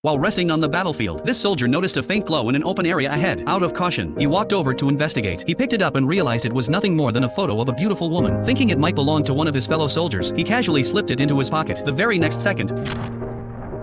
While resting on the battlefield, this soldier noticed a faint glow in an open area ahead. Out of caution, he walked over to investigate. He picked it up and realized it was nothing more than a photo of a beautiful woman. Thinking it might belong to one of his fellow soldiers, he casually slipped it into his pocket. The very next second,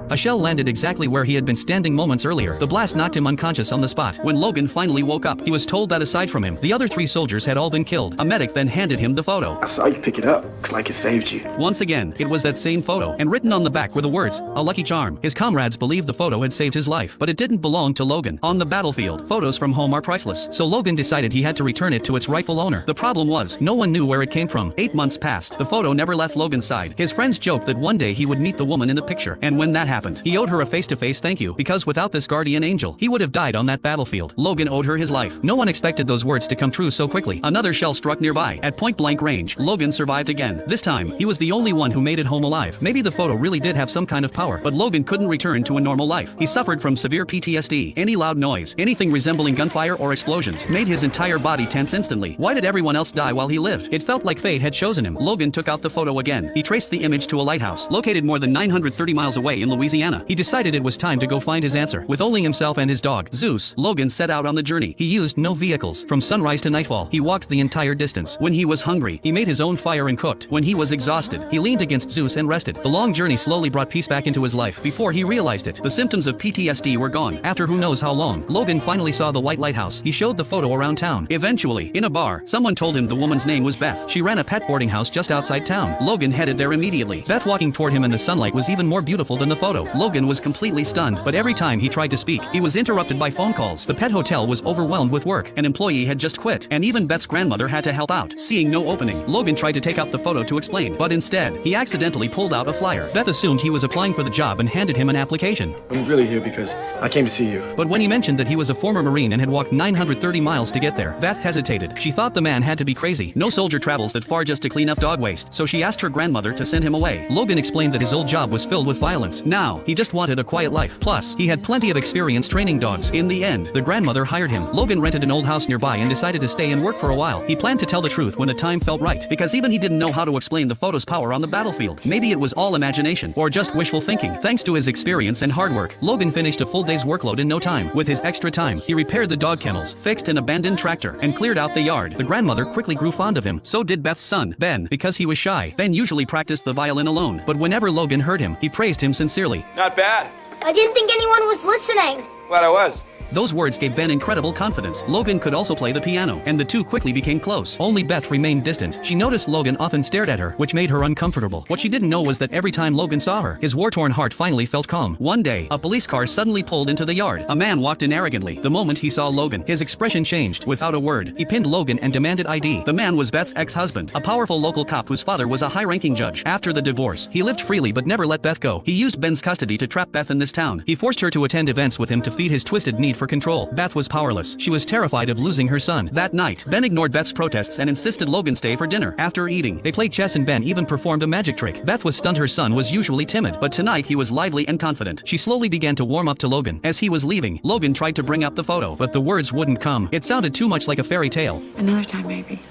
a shell landed exactly where he had been standing moments earlier. The blast knocked him unconscious on the spot. When Logan finally woke up, he was told that aside from him, the other 3 soldiers had all been killed. A medic then handed him the photo. I saw you pick it up. Looks like it saved you. Once again, it was that same photo, and written on the back were the words, "A lucky charm." His comrades believed the photo had saved his life, but it didn't belong to Logan. On the battlefield, photos from home are priceless, so Logan decided he had to return it to its rightful owner. The problem was, no one knew where it came from. 8 months passed. The photo never left Logan's side. His friends joked that one day he would meet the woman in the picture, and when that happened, he owed her a face-to-face thank you, because without this guardian angel, he would have died on that battlefield. Logan owed her his life. No one expected those words to come true so quickly. Another shell struck nearby. At point-blank range, Logan survived again. This time, he was the only one who made it home alive. Maybe the photo really did have some kind of power, but Logan couldn't return to a normal life. He suffered from severe PTSD. Any loud noise, anything resembling gunfire or explosions, made his entire body tense instantly. Why did everyone else die while he lived? It felt like fate had chosen him. Logan took out the photo again. He traced the image to a lighthouse, located more than 930 miles away in Louisiana. He decided it was time to go find his answer. With only himself and his dog, Zeus, Logan set out on the journey. He used no vehicles. From sunrise to nightfall, he walked the entire distance. When he was hungry, he made his own fire and cooked. When he was exhausted, he leaned against Zeus and rested. The long journey slowly brought peace back into his life. Before he realized it, the symptoms of PTSD were gone. After who knows how long, Logan finally saw the white lighthouse. He showed the photo around town. Eventually, in a bar, someone told him the woman's name was Beth. She ran a pet boarding house just outside town. Logan headed there immediately. Beth walking toward him in the sunlight was even more beautiful than the photo. Logan was completely stunned, but every time he tried to speak, he was interrupted by phone calls. The pet hotel was overwhelmed with work. An employee had just quit, and even Beth's grandmother had to help out. Seeing no opening, Logan tried to take out the photo to explain, but instead, he accidentally pulled out a flyer. Beth assumed he was applying for the job and handed him an application. I'm really here because I came to see you. But when he mentioned that he was a former Marine and had walked 930 miles to get there, Beth hesitated. She thought the man had to be crazy. No soldier travels that far just to clean up dog waste, so she asked her grandmother to send him away. Logan explained that his old job was filled with violence. Now, he just wanted a quiet life. Plus, he had plenty of experience training dogs. In the end, the grandmother hired him. Logan rented an old house nearby and decided to stay and work for a while. He planned to tell the truth when the time felt right, because even he didn't know how to explain the photo's power on the battlefield. Maybe it was all imagination, or just wishful thinking. Thanks to his experience and hard work, Logan finished a full day's workload in no time. With his extra time, he repaired the dog kennels, fixed an abandoned tractor, and cleared out the yard. The grandmother quickly grew fond of him. So did Beth's son, Ben, because he was shy. Ben usually practiced the violin alone, but whenever Logan heard him, he praised him sincerely. Not bad. I didn't think anyone was listening. Glad I was. Those words gave Ben incredible confidence. Logan could also play the piano, and the two quickly became close. Only Beth remained distant. She noticed Logan often stared at her, which made her uncomfortable. What she didn't know was that every time Logan saw her, his war-torn heart finally felt calm. One day, a police car suddenly pulled into the yard. A man walked in arrogantly. The moment he saw Logan, his expression changed. Without a word, he pinned Logan and demanded ID. The man was Beth's ex-husband, a powerful local cop whose father was a high-ranking judge. After the divorce, he lived freely but never let Beth go. He used Ben's custody to trap Beth in this town. He forced her to attend events with him to feed his twisted need for control. Beth was powerless. She was terrified of losing her son. That night, Ben ignored Beth's protests and insisted Logan stay for dinner. After eating, they played chess and Ben even performed a magic trick. Beth was stunned. Her son was usually timid, but tonight he was lively and confident. She slowly began to warm up to Logan. As he was leaving, Logan tried to bring up the photo, but the words wouldn't come. It sounded too much like a fairy tale. Another time, baby.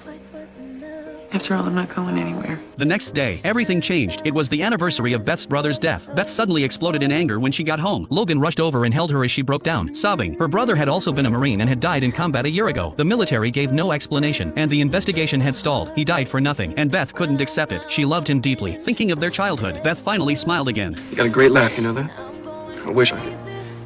After all, I'm not going anywhere. The next day, everything changed. It was the anniversary of Beth's brother's death. Beth suddenly exploded in anger when she got home. Logan rushed over and held her as she broke down, sobbing. Her brother had also been a Marine and had died in combat a year ago. The military gave no explanation, and the investigation had stalled. He died for nothing, and Beth couldn't accept it. She loved him deeply. Thinking of their childhood, Beth finally smiled again. You got a great laugh, you know that? I wish I could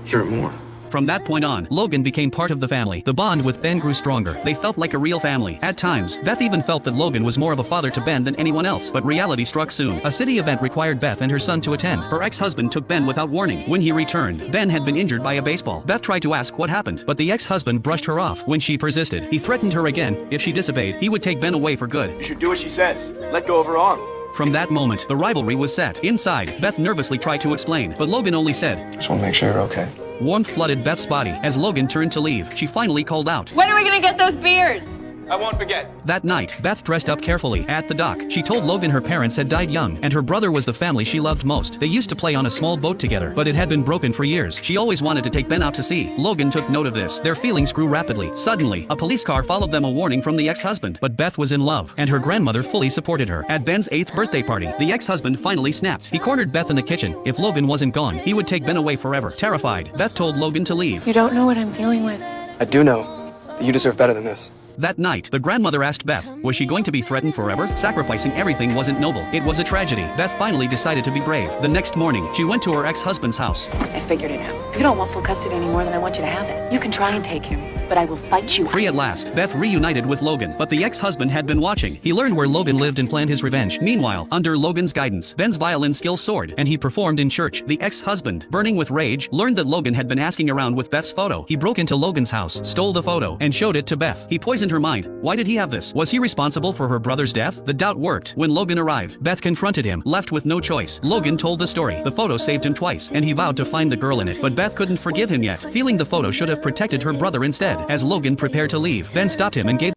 hear it more. From that point on, Logan became part of the family. The bond with Ben grew stronger. They felt like a real family. At times, Beth even felt that Logan was more of a father to Ben than anyone else. But reality struck soon. A city event required Beth and her son to attend. Her ex-husband took Ben without warning. When he returned, Ben had been injured by a baseball. Beth tried to ask what happened, but the ex-husband brushed her off. When she persisted, he threatened her again. If she disobeyed, he would take Ben away for good. You should do what she says. Let go of her arm. From that moment, the rivalry was set. Inside, Beth nervously tried to explain, but Logan only said, Just want to make sure you're okay. Warmth flooded Beth's body. As Logan turned to leave, she finally called out, When are we gonna get those beers? I won't forget. That night, Beth dressed up carefully at the dock. She told Logan her parents had died young, and her brother was the family she loved most. They used to play on a small boat together, but it had been broken for years. She always wanted to take Ben out to sea. Logan took note of this. Their feelings grew rapidly. Suddenly, a police car followed them, a warning from the ex-husband. But Beth was in love, and her grandmother fully supported her. At Ben's 8th birthday party, the ex-husband finally snapped. He cornered Beth in the kitchen. If Logan wasn't gone, he would take Ben away forever. Terrified, Beth told Logan to leave. You don't know what I'm dealing with. I do know that you deserve better than this. That night, the grandmother asked Beth, was she going to be threatened forever? Sacrificing everything wasn't noble. It was a tragedy. Beth finally decided to be brave. The next morning, she went to her ex-husband's house. I figured it out. You don't want full custody any more than I want you to have it. You can try and take him, but I will fight you. Free at last, Beth reunited with Logan, but the ex-husband had been watching. He learned where Logan lived and planned his revenge. Meanwhile, under Logan's guidance, Ben's violin skills soared, and he performed in church. The ex-husband, burning with rage, learned that Logan had been asking around with Beth's photo. He broke into Logan's house, stole the photo, and showed it to Beth. He poisoned her mind. Why did he have this? Was he responsible for her brother's death? The doubt worked. When Logan arrived, Beth confronted him, left with no choice. Logan told the story. The photo saved him twice, and he vowed to find the girl in it. But Beth couldn't forgive him yet, feeling the photo should have protected her brother instead. As Logan prepared to leave, Ben stopped him and gave